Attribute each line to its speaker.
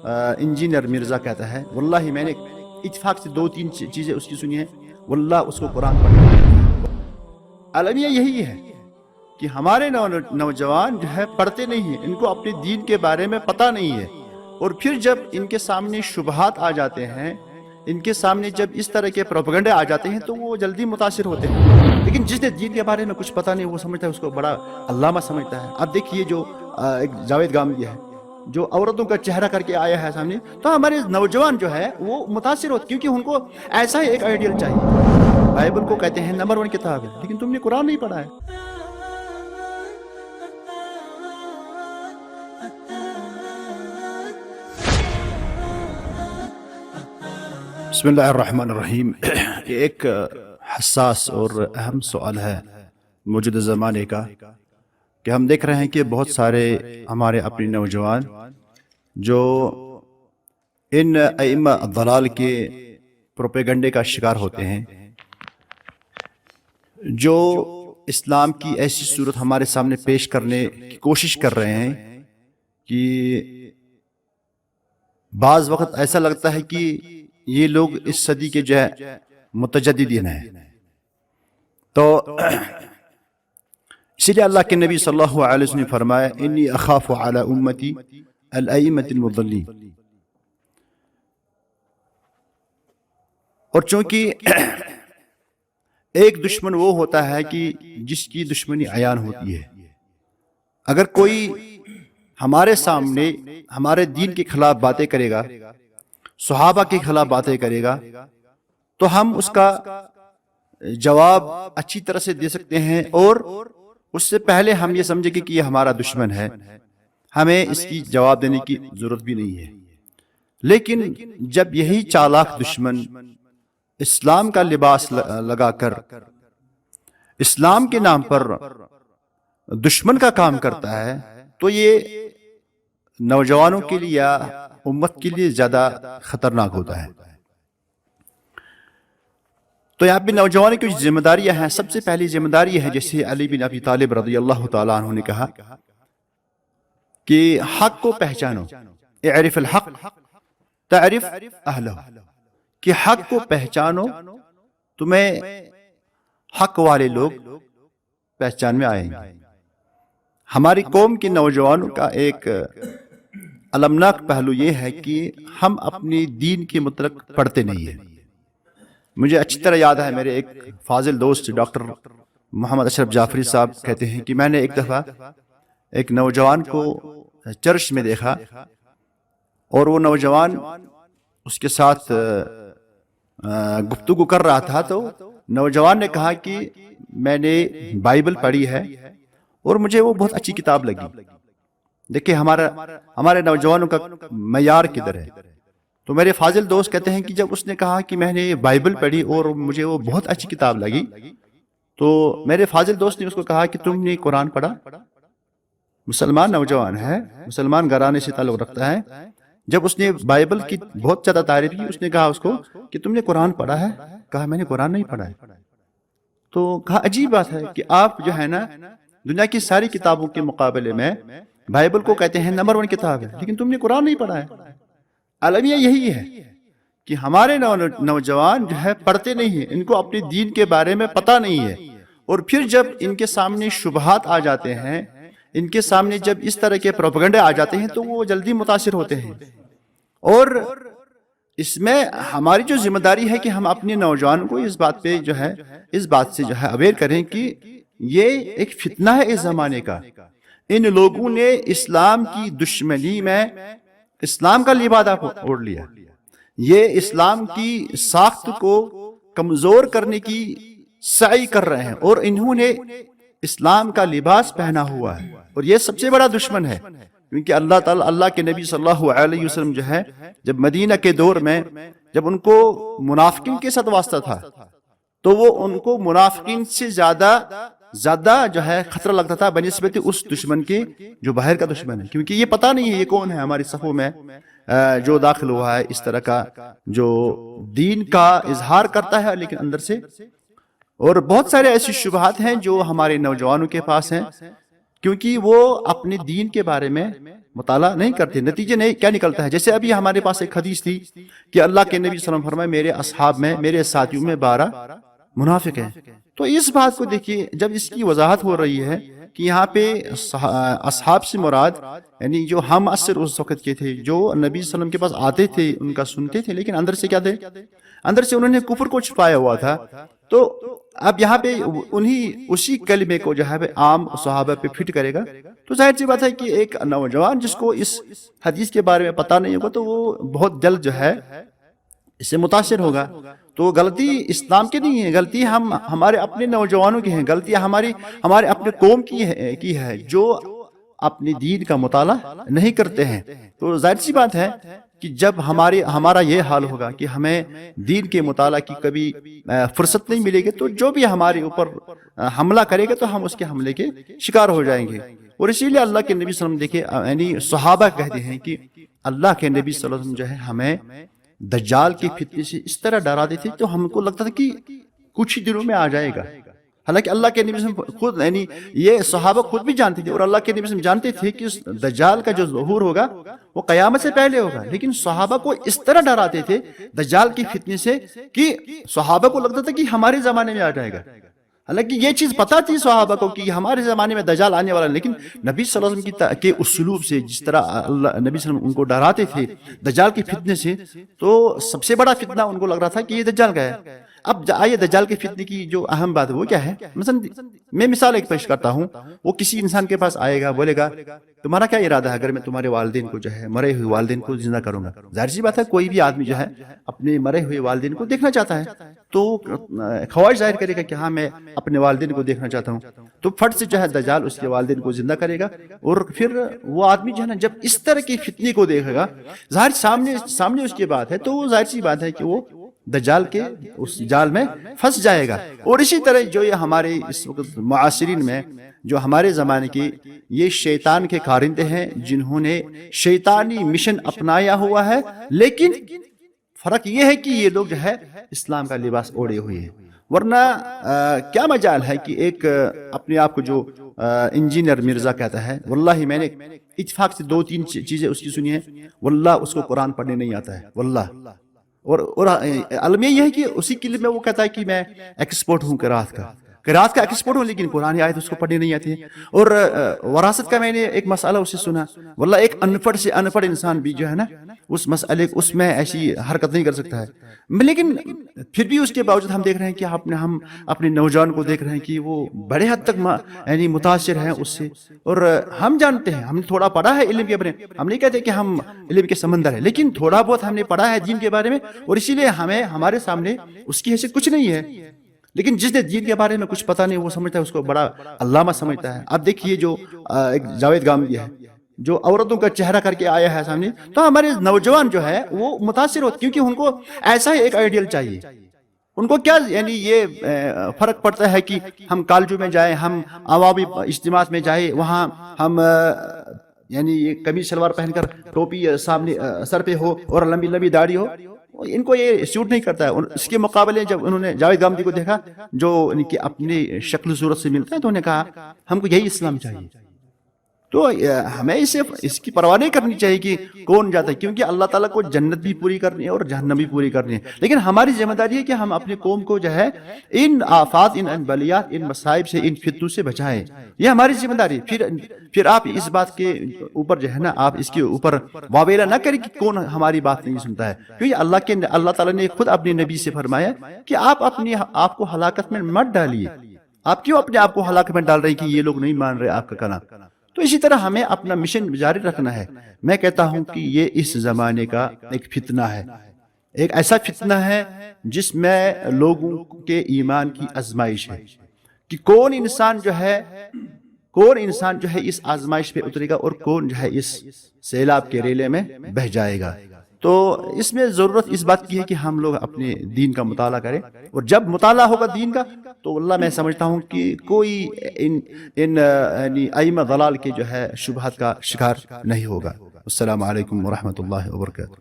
Speaker 1: Engineer Mirza کہتا ہے، واللہ میں نے اتفاق سے 2-3 چیزیں اس کی سنی ہیں، واللہ اس کو قرآن پڑھنا۔ المیہ یہی ہے کہ ہمارے نوجوان جو ہے پڑھتے نہیں ہیں، ان کو اپنے دین کے بارے میں پتہ نہیں ہے، اور پھر جب ان کے سامنے شبہات آ جاتے ہیں، ان کے سامنے جب اس طرح کے پروپیگنڈے آ جاتے ہیں تو وہ جلدی متاثر ہوتے ہیں۔ لیکن جس نے دین کے بارے میں کچھ پتہ نہیں، وہ سمجھتا ہے اس کو بڑا علامہ سمجھتا ہے۔ اب دیکھیے جو ایک جاوید گامدی ہے جو عورتوں کا چہرہ کر کے آیا ہے سامنے، تو ہمارے نوجوان جو ہے وہ متاثر ہوتے، کیونکہ ان کو ایسا ہی ایک آئیڈیل چاہیے۔ بائبل کو کہتے ہیں نمبر 1 کتاب ہے، لیکن تم نے قرآن نہیں پڑھا ہے۔ بسم اللہ الرحمن الرحیم۔ یہ ایک حساس اور اہم سوال ہے موجودہ زمانے کا، کہ ہم دیکھ رہے ہیں کہ بہت سارے ہمارے اپنے نوجوان جو ان ائمہ الضلال کے پروپیگنڈے کا شکار ہوتے ہیں، جو اسلام کی ایسی صورت ہمارے سامنے پیش کرنے کی کوشش کر رہے ہیں کہ بعض وقت ایسا لگتا ہے کہ یہ لوگ اس صدی کے جو ہے متجددین ہیں۔ تو اسی لیے اللہ کے نبی صلی اللہ علیہ وسلم نے فرمایا، انی اخاف علی امتی الائمۃ المضلین۔ اور چونکہ ایک دشمن وہ ہوتا ہے کہ جس کی دشمنی عیان ہوتی ہے۔ اگر کوئی ہمارے سامنے ہمارے دین کے خلاف باتیں کرے گا، صحابہ کے خلاف باتیں کرے گا، تو ہم اس کا جواب اچھی طرح سے دے سکتے ہیں، اور اس سے پہلے ہم یہ سمجھیں کہ یہ ہمارا دشمن ہے، ہمیں اس کی جواب دینے کی ضرورت بھی نہیں ہے۔ لیکن جب یہی چالاک دشمن اسلام کا لباس لگا کر اسلام کے نام پر دشمن کا کام کرتا ہے، تو یہ نوجوانوں کے لیے یا امت کے لیے زیادہ خطرناک ہوتا ہے۔ تو یہاں پہ نوجوانوں کی ذمہ داریاں ہیں۔ سب سے پہلی ذمہ داری ہے، جیسے علی بن ابی طالب رضی اللہ تعالیٰ عنہ نے کہا کہ حق کو پہچانو، اعرف الحق تعرف اہلہ، کہ حق کو پہچانو، تمہیں حق والے لوگ پہچان میں آئیں گے۔ ہماری قوم کے نوجوانوں کا ایک المناک پہلو یہ ہے کہ ہم اپنی دین کے متعلق پڑھتے نہیں ہیں۔ مجھے اچھی طرح یاد ہے، میرے ایک فاضل دوست ڈاکٹر محمد اشرف جعفری صاحب کہتے ہیں کہ میں نے ایک دفعہ ایک نوجوان کو چرچ میں دیکھا، اور وہ نوجوان اس کے ساتھ گفتگو کر رہا تھا، تو نوجوان نے کہا کہ میں نے بائبل پڑھی ہے اور مجھے وہ بہت اچھی کتاب لگی۔ دیکھیں ہمارے نوجوانوں کا معیار کدھر ہے۔ تو میرے فاضل دوست کہتے ہیں کہ جب اس نے کہا کہ میں نے بائبل پڑھی اور مجھے وہ بہت اچھی کتاب لگی، تو میرے فاضل دوست نے اس کو کہا کہ تم نے قرآن پڑھا؟ مسلمان نوجوان ہے، مسلمان گھرانے سے تعلق رکھتا ہے۔ جب اس نے بائبل کی بہت زیادہ تعریف کی، اس نے کہا اس کو کہ تم نے قرآن پڑھا ہے؟ کہا میں نے قرآن نہیں پڑھا ہے۔ تو کہا عجیب بات ہے کہ آپ جو ہے نا دنیا کی ساری کتابوں کے مقابلے میں بائبل کو کہتے ہیں نمبر 1 کتاب ہے، لیکن تم نے قرآن نہیں پڑھا ہے۔ المیہ یہی ہے کہ ہمارے نوجوان جو ہے پڑھتے نہیں ہیں، ان کو اپنے دین کے بارے میں پتہ نہیں ہے، اور پھر جب ان کے سامنے شبہات آ جاتے ہیں، ان کے سامنے جب اس طرح کے پروپیگنڈے آ جاتے ہیں، تو وہ جلدی متاثر ہوتے ہیں۔ اور اس میں ہماری جو ذمہ داری ہے کہ ہم اپنے نوجوانوں کو اس بات پہ جو ہے اس بات سے جو ہے اویئر کریں کہ یہ ایک فتنہ ہے اس زمانے کا۔ ان لوگوں نے اسلام کی دشمنی میں اسلام کا لبادہ اوڑھ لیا، یہ اسلام کی ساخت کو کمزور کرنے کی سعی کر رہے ہیں، اور انہوں نے اسلام کا لباس پہنا ہوا ہے، اور یہ سب سے بڑا دشمن ہے۔ کیونکہ اللہ تعالیٰ، اللہ کے نبی صلی اللہ علیہ وسلم جو ہے جب مدینہ کے دور میں جب ان کو منافقین کے ساتھ واسطہ تھا، تو وہ ان کو منافقین سے زیادہ جو ہے خطرہ لگتا تھا بنسبت اس دشمن کے جو باہر کا دشمن ہے، کیونکہ یہ پتہ نہیں ہے یہ کون ہے ہماری صفوں میں جو داخل ہوا ہے، اس طرح کا جو دین کا اظہار کرتا ہے لیکن اندر سے۔ اور بہت سارے ایسی شبہات ہیں جو ہمارے نوجوانوں کے پاس ہیں، کیونکہ وہ اپنے دین کے بارے میں مطالعہ نہیں کرتے، نتیجے نہیں کیا نکلتا ہے؟ جیسے ابھی ہمارے پاس ایک حدیث تھی کہ اللہ کے نبی صلی اللہ علیہ وسلم فرمائے میرے اصحاب میں، میرے ساتھیوں میں 12 منافق ہیں۔ تو اس بات کو دیکھیے، جب اس کی وضاحت ہو رہی ہے کہ یہاں پہ اصحاب سے مراد یعنی جو ہم عصر اس وقت کے تھے، جو نبی صلی اللہ علیہ وسلم کے پاس آتے تھے، ان کا سنتے تھے، لیکن اندر سے کیا تھے؟ اندر سے انہوں نے کفر کو چھپایا ہوا تھا۔ تو اب یہاں پہ اسی کلمے کو جو ہے عام صحابہ پہ فٹ کرے گا، تو ظاہر سی بات ہے کہ ایک نوجوان جس کو اس حدیث کے بارے میں پتہ نہیں ہوگا تو وہ بہت جلد جو ہے اس سے متاثر ہوگا۔ تو غلطی اسلام کی نہیں ہے، غلطی ہمارے اپنے نوجوانوں کی ہیں، غلطی ہمارے اپنے قوم کی ہے جو اپنے دین کا مطالعہ نہیں کرتے ہیں۔ تو ظاہر سی بات ہے کہ جب ہمارا یہ حال ہوگا کہ ہمیں دین کے مطالعہ کی کبھی فرصت نہیں ملے گی، تو جو بھی ہمارے اوپر حملہ کرے گا تو ہم اس کے حملے کے شکار ہو جائیں گے۔ اور اسی لیے اللہ کے نبی صلی اللہ علیہ وسلم دیکھیں، یعنی صحابہ کہتے ہیں کہ اللہ کے نبی صلی اللہ علیہ وسلم جو ہے ہمیں دجال کی فتنے سے اس طرح ڈرا دیتے تو ہم کو لگتا تھا کہ کچھ ہی دنوں میں آ جائے گا۔ حالانکہ اللہ کے نبی صلی اللہ علیہ وسلم خود یعنی یہ صحابہ خود بھی جانتے تھے، اور اللہ کے نبی صلی اللہ علیہ وسلم جانتے تھے کہ دجال کا جو ظہور ہوگا وہ قیامت سے پہلے ہوگا، لیکن صحابہ کو اس طرح ڈراتے تھے دجال کی فتنے سے کہ صحابہ کو لگتا تھا کہ ہمارے زمانے میں آ جائے گا۔ حالانکہ یہ چیز پتا تھی صحابہ کو کہ ہمارے زمانے میں دجال آنے والا ہے، لیکن نبی صلی اللہ علیہ وسلم کے اسلوب سے جس طرح نبی صلی اللہ علیہ وسلم ان کو ڈراتے تھے دجال کی فتنے سے، تو سب سے بڑا فتنہ ان کو لگ رہا تھا کہ یہ دجال کا ہے۔ اب آئیے دجال کے فتنے کی جو اہم بات ہے وہ کیا ہے؟ مثلا میں مثال ایک پیش کرتا ہوں، وہ کسی انسان کے پاس آئے گا، بولے گا تمہارا کیا ارادہ ہے اگر میں تمہارے والدین کو جو ہے مرے ہوئے والدین کو زندہ کروں گا؟ ظاہر سی بات ہے کوئی بھی آدمی جو ہے اپنے مرے ہوئے والدین کو دیکھنا چاہتا ہے، تو خواہش ظاہر کرے گا کہ ہاں میں اپنے والدین کو دیکھنا چاہتا ہوں، تو فٹ سے جو ہے دجال اس کے والدین کو زندہ کرے گا۔ اور پھر وہ آدمی جو ہے نا جب اس طرح کی فتنے کو دیکھے گا، ظاہر سامنے اس کی بات ہے، تو وہ ظاہر سی بات ہے کہ وہ دجال کے اس جال میں پھنس جائے گا۔ اور اسی طرح جو یہ ہمارے اس وقت معاصرین میں جو ہمارے زمانے کی یہ شیطان کے کارندے ہیں جنہوں نے شیطانی مشن اپنایا ہوا ہے، لیکن فرق یہ ہے کہ یہ لوگ جو ہے اسلام کا لباس اوڑے ہوئے ہیں، ورنہ کیا مجال ہے کہ ایک اپنے آپ کو جو انجینئر مرزا کہتا ہے، واللہ میں نے اتفاق سے 2-3 چیزیں اس کی سنی ہیں، واللہ اس کو قرآن پڑھنے نہیں آتا ہے، واللہ۔ اور علم یہ ہے کہ اسی کے لیے میں وہ کہتا ہے کہ میں ایکسپورٹ ہوں قرآت کا ایکسپورٹ ہوں، لیکن قرآن آیت اس کو پڑھنے نہیں آتی ہے۔ اور وراثت کا میں نے ایک مسئلہ اسے سنا، واللہ ایک ان پڑھ انسان بھی جو ہے نا اس مسئلے اس میں ایسی حرکت نہیں کر سکتا ہے، لیکن پھر بھی اس کے باوجود ہم دیکھ رہے ہیں کہ ہم اپنے نوجوان کو دیکھ رہے ہیں کہ وہ بڑے حد تک یعنی متاثر ہیں اس سے۔ اور ہم جانتے ہیں، ہم نے تھوڑا پڑھا ہے علم کے بارے میں، ہم نہیں کہتے کہ ہم علم کے سمندر ہیں، لیکن تھوڑا بہت ہم نے پڑھا ہے دین کے بارے میں، اور اسی لیے ہمارے سامنے اس کی حیثیت کچھ نہیں ہے۔ لیکن جس نے دین کے بارے میں کچھ پتہ نہیں وہ سمجھتا ہے اس کو بڑا علامہ سمجھتا ہے۔ اب دیکھیے جو ایک جاوید گامدی ہے جو عورتوں کا چہرہ کر کے آیا ہے سامنے، تو ہمارے نوجوان جو ہے وہ متاثر ہوتے، کیونکہ ان کو ایسا ہی ایک آئیڈیل چاہیے۔ ان کو کیا یعنی یہ فرق پڑتا ہے کہ ہم کالجوں میں جائیں، ہم عوامی اجتماعات میں جائیں، وہاں ہم یعنی یہ قمیص شلوار پہن کر ٹوپی سامنے سر پہ ہو اور لمبی لمبی داڑھی ہو، ان کو یہ سوٹ نہیں کرتا ہے۔ اس کے مقابلے جب انہوں نے جاوید گامدی کو دیکھا جو ان کی اپنی شکل صورت سے ملتا ہے، تو انہوں نے کہا ہم کو یہی اسلام چاہیے۔ تو ہمیں اس کی پرواہ نہیں کرنی چاہیے کہ کون جاتا ہے، کیونکہ اللہ تعالیٰ کو جنت بھی پوری کرنی ہے اور جہنم بھی پوری کرنی ہے، لیکن ہماری ذمہ داری ہے کہ ہم اپنے قوم کو جو ہے ان آفات، ان بلیات، ان مصائب سے، ان فتنوں سے بچائیں۔ یہ ہماری ذمہ داری ہے۔ پھر آپ اس بات کے اوپر جو ہے نا آپ اس کے اوپر واویلا نہ کریں کہ کون ہماری بات نہیں سنتا ہے، کیونکہ اللہ تعالیٰ نے خود اپنے نبی سے فرمایا کہ آپ اپنے آپ کو ہلاکت میں مت ڈالیے۔ آپ کیوں اپنے آپ کو ہلاکت میں ڈال رہے ہیں کہ یہ لوگ نہیں مان رہے آپ کا کلام؟ تو اسی طرح ہمیں اپنا مشن جاری رکھنا ہے۔ میں کہتا ہوں کہ یہ اس زمانے کا ایک فتنہ ہے، ایک ایسا فتنہ ہے جس میں لوگوں کے ایمان کی آزمائش ہے کہ کون انسان جو ہے اس آزمائش پہ اترے گا اور کون جو ہے اس سیلاب کے ریلے میں بہہ جائے گا۔ تو اس میں ضرورت اس بات کی ہے کہ ہم لوگ اپنے دین کا مطالعہ کریں، اور جب مطالعہ ہوگا دین کا تو اللہ میں سمجھتا ہوں کہ کوئی ان ائمہ ضلال کے جو ہے شبہات کا شکار نہیں ہوگا۔ السلام علیکم ورحمۃ اللہ وبرکاتہ۔